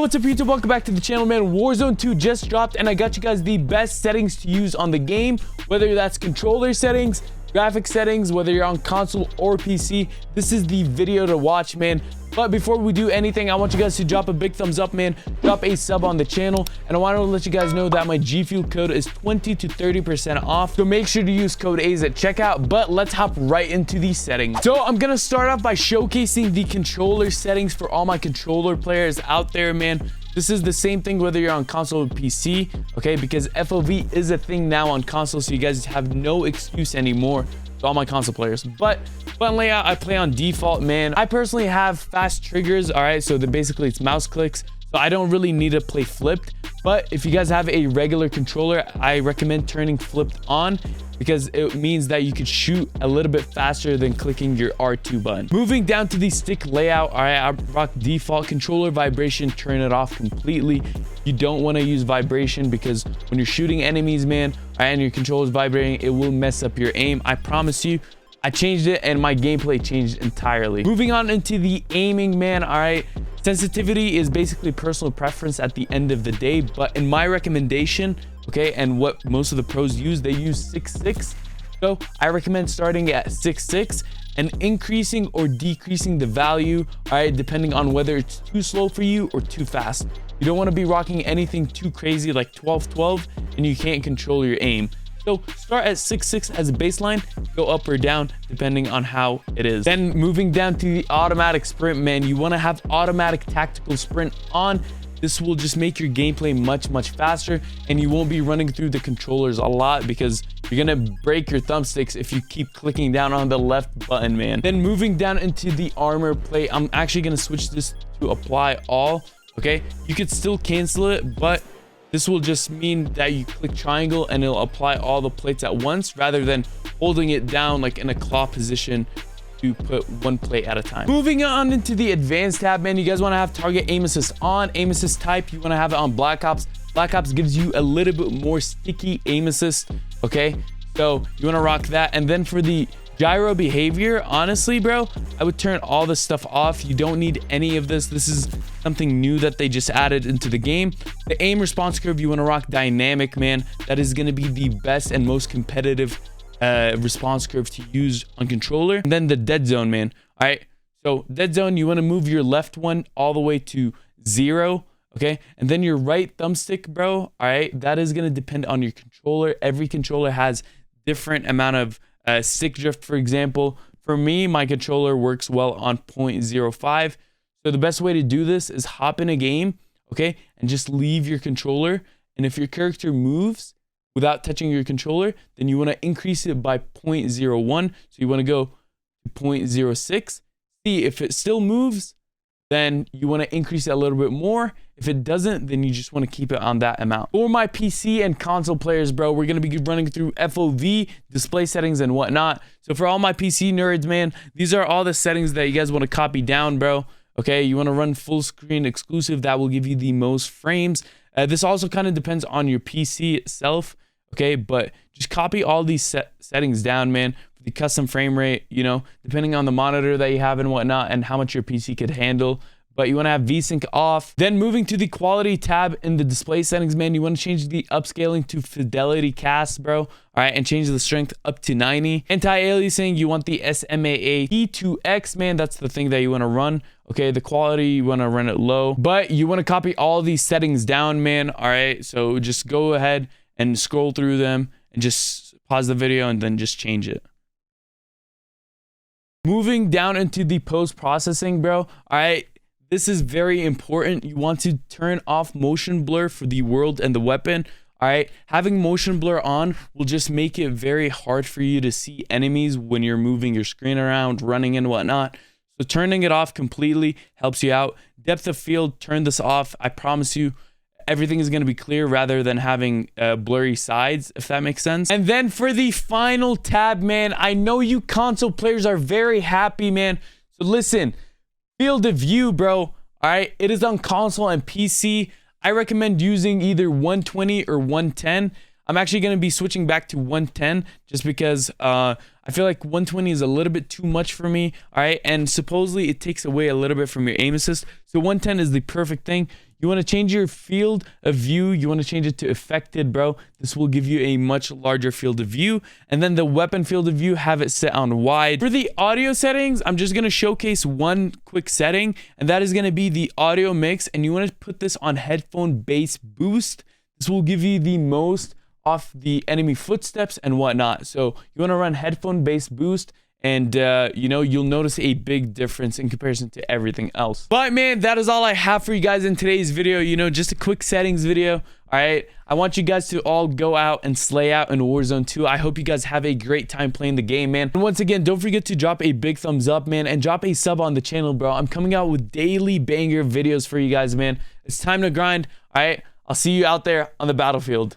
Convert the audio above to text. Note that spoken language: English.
what's up YouTube? Welcome back to the channel, man. Warzone 2 just dropped and I got you guys the best settings to use on the game, whether that's controller settings, graphic settings, whether you're on console or PC. This is the video to watch, man. But before we do anything, I want you guys to drop a big thumbs up, man. Drop a sub on the channel. And I want to let you guys know that my G Fuel code is 20 to 30% off. So make sure to use code AZE at checkout. But let's hop right into the settings. So I'm going to start off by showcasing the controller settings for all my controller players out there, man. This is the same thing whether you're on console or PC, okay? Because FOV is a thing now on console, so you guys have no excuse anymore to all my console players. But button layout, I play on default, man. I personally have fast triggers, all right? So basically it's mouse clicks, so I don't really need to play flipped. But if you guys have a regular controller, I recommend turning flipped on because it means that you could shoot a little bit faster than clicking your R2 button. Moving down to the stick layout, all right, I rock default. Controller vibration, turn it off completely. You don't want to use vibration because when you're shooting enemies, man, and your controller is vibrating, it will mess up your aim. I promise you. I changed it and my gameplay changed entirely. Moving on into the aiming, man, all right. Sensitivity is basically personal preference at the end of the day, but in my recommendation, okay, and what most of the pros use, they use 6.6. So I recommend starting at 6.6 and increasing or decreasing the value, all right, depending on whether it's too slow for you or too fast. You don't want to be rocking anything too crazy like 12.12 and you can't control your aim. So start at 6.6 as a baseline, go up or down depending on how it is. Then moving down to the automatic sprint, man, you want to have automatic tactical sprint on. This will just make your gameplay much faster and you won't be running through the controllers a lot because you're gonna break your thumbsticks if you keep clicking down on the left button, man. Then moving down into the armor plate, I'm actually gonna switch this to apply all. Okay, you could still cancel it, but this will just mean that you click triangle and it'll apply all the plates at once rather than holding it down like in a claw position to put one plate at a time. Moving on into the advanced tab, man, you guys want to have target aim assist on. Aim assist type, you want to have it on Black Ops. Black Ops gives you a little bit more sticky aim assist, okay? So you want to rock that. And then for the gyro behavior, honestly, bro, I would turn all this stuff off. You don't need any of this. This is something new that they just added into the game. The aim response curve, you want to rock dynamic, man. That is going to be the best and most competitive response curve to use on controller. And then the dead zone, man. All right, so dead zone, you want to move your left one all the way to 0, okay? And then your right thumbstick, bro, all right, that is going to depend on your controller. Every controller has different amount of stick drift. For example, for me, my controller works well on 0.05. So the best way to do this is hop in a game, okay, and just leave your controller. And if your character moves without touching your controller, then you want to increase it by 0.01. So you want to go to 0.06. See if it still moves, then you want to increase it a little bit more. If it doesn't, then you just want to keep it on that amount. For my PC and console players, bro, we're going to be running through FOV, display settings, and whatnot. So for all my PC nerds, man, these are all the settings that you guys want to copy down, bro. Okay, you want to run full screen exclusive. That will give you the most frames. This also kind of depends on your PC itself, okay? But just copy all these settings down, man. For the custom frame rate, you know, depending on the monitor that you have and whatnot and how much your PC could handle. But you want to have VSync off. Then moving to the quality tab in the display settings, man, you want to change the upscaling to fidelity cast, bro. All right, and change the strength up to 90. Anti-aliasing, you want the SMAA T2X, man. That's the thing that you want to run. Okay, the quality, you want to run it low. But you want to copy all these settings down, man. All right, so just go ahead and scroll through them and just pause the video and then just change it. Moving down into the post-processing, bro. All right. This is very important. You want to turn off motion blur for the world and the weapon. All right, having motion blur on will just make it very hard for you to see enemies when you're moving your screen around, running and whatnot. So turning it off completely helps you out. Depth of field, turn this off. I promise you, everything is going to be clear rather than having blurry sides, if that makes sense. And then for the final tab, man, I know you console players are very happy, man. So listen. Field of view, bro. All right, it is on console and PC. I recommend using either 120 or 110. I'm actually going to be switching back to 110 just because I feel like 120 is a little bit too much for me. All right, and supposedly it takes away a little bit from your aim assist. So 110 is the perfect thing. You want to change your field of view. You want to change it to affected, bro. This will give you a much larger field of view. And then the weapon field of view, have it set on wide. For the audio settings, I'm just going to showcase one quick setting, and that is going to be the audio mix. And you want to put this on headphone bass boost. This will give you the most off the enemy footsteps and whatnot. So you want to run headphone bass boost, and you know, you'll notice a big difference in comparison to everything else. But man, that is all I have for you guys in today's video. You know, just a quick settings video. All right, I want you guys to all go out and slay out in Warzone 2. I hope you guys have a great time playing the game, man. And once again, don't forget to drop a big thumbs up, man, and drop a sub on the channel, bro. I'm coming out with daily banger videos for you guys, man. It's time to grind. All right, I'll see you out there on the battlefield.